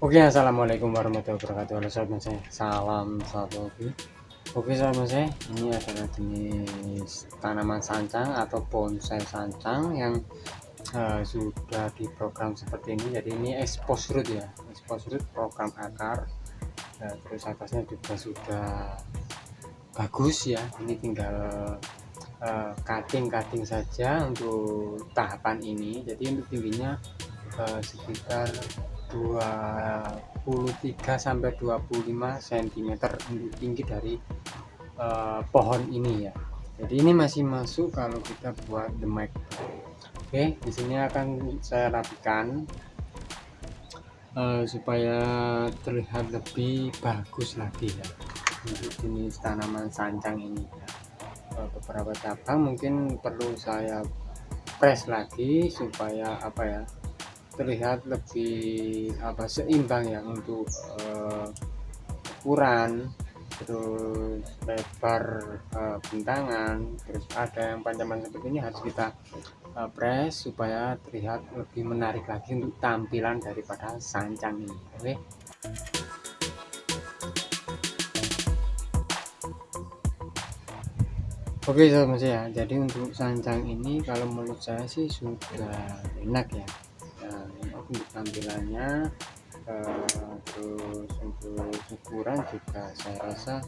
Oke, assalamualaikum warahmatullahi wabarakatuh. Halo sahabat saya, salam satu hobi. Oke sahabat saya, ini adalah jenis tanaman sancang atau bonsai sancang yang sudah diprogram seperti ini. Jadi ini expose root ya, expose root program akar. Terus atasnya juga sudah bagus ya. Ini tinggal cutting saja untuk tahapan ini. Jadi untuk tingginya sekitar 23 sampai 25 cm untuk tinggi dari pohon ini ya. Jadi ini masih masuk kalau kita buat the mic. Oke, di sini akan saya rapikan supaya terlihat lebih bagus lagi ya untuk jenis tanaman sancang ini ya. Beberapa cabang mungkin perlu saya press lagi supaya terlihat lebih seimbang ya untuk ukuran, terus lebar bentangan, terus ada yang panjang seperti ini harus kita press supaya terlihat lebih menarik lagi untuk tampilan daripada sancang ini. Oke sahabat saya, jadi untuk sancang ini kalau menurut saya sih sudah enak ya. Untuk tampilannya terus untuk ukuran juga saya rasa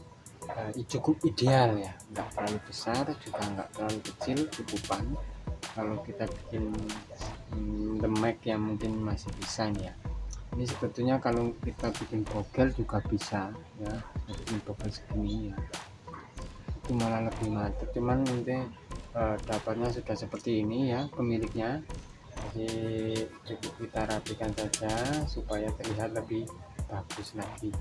cukup ideal ya, nggak terlalu besar juga nggak terlalu kecil, cukupan. Kalau kita bikin the mic yang mungkin masih bisa nih ya. Ini sebetulnya kalau kita bikin bogel juga bisa ya, bikin bogel segini ya, itu malah lebih mantap. Cuman nanti dapatnya sudah seperti ini ya pemiliknya. Jadi cukup kita rapikan saja supaya terlihat lebih bagus lagi.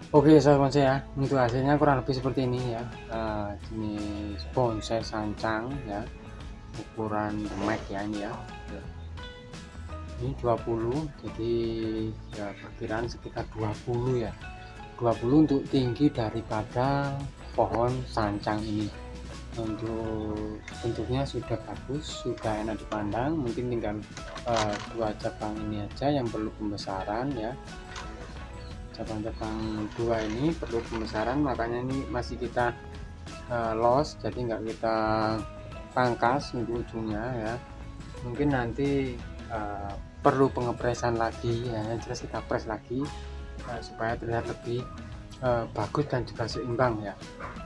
Oke sobat bonsai ya, untuk hasilnya kurang lebih seperti ini ya. Jenis bonsai sancang ya, ukuran Mac ya ini ya. Ini 20, jadi ya perkiraan sekitar 20 ya. 20 untuk tinggi daripada pohon sancang ini. Untuk bentuknya sudah bagus, sudah enak dipandang. Mungkin tinggal dua cabang ini aja yang perlu pembesaran ya. Cabang-cabang dua ini perlu pembesaran, makanya ini masih kita los, jadi nggak kita pangkas untuk ujungnya ya. Mungkin nanti perlu pengepresan lagi ya, yang jelas kita press lagi supaya terlihat lebih bagus dan juga seimbang ya.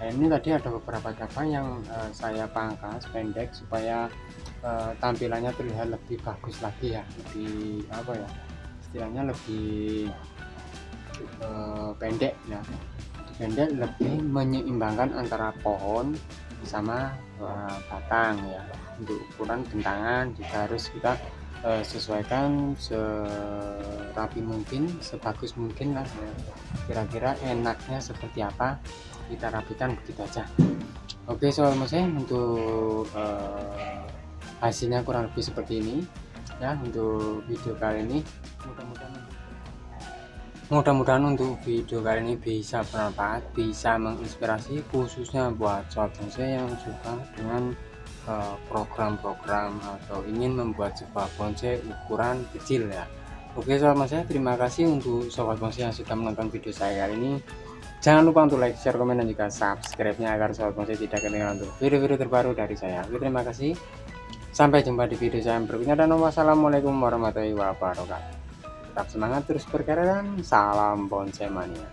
Nah, ini tadi ada beberapa cabang yang saya pangkas pendek supaya tampilannya terlihat lebih bagus lagi ya, lebih apa ya istilahnya, lebih pendek ya. Pendek lebih menyeimbangkan antara pohon sama batang ya. Untuk ukuran bentangan juga harus kita sesuaikan serapi mungkin, sebagus mungkin lah ya. Kira-kira enaknya seperti apa kita rapikan begitu aja. Oke sobat bonsai, untuk hasilnya kurang lebih seperti ini ya. Untuk video kali ini mudah-mudahan untuk video kali ini bisa bermanfaat, bisa menginspirasi, khususnya buat sobat bonsai yang suka dengan program-program atau ingin membuat sebuah bonsai ukuran kecil ya. Oke sobat bonsai, terima kasih untuk sobat bonsai yang sudah menonton video saya kali ini. Jangan lupa untuk like, share, komen, dan juga subscribe-nya agar sobat bonsai tidak ketinggalan untuk video-video terbaru dari saya. Oke, terima kasih, sampai jumpa di video saya berikutnya, dan wassalamualaikum warahmatullahi wabarakatuh. Tetap semangat terus berkarya dan salam bonsai mania.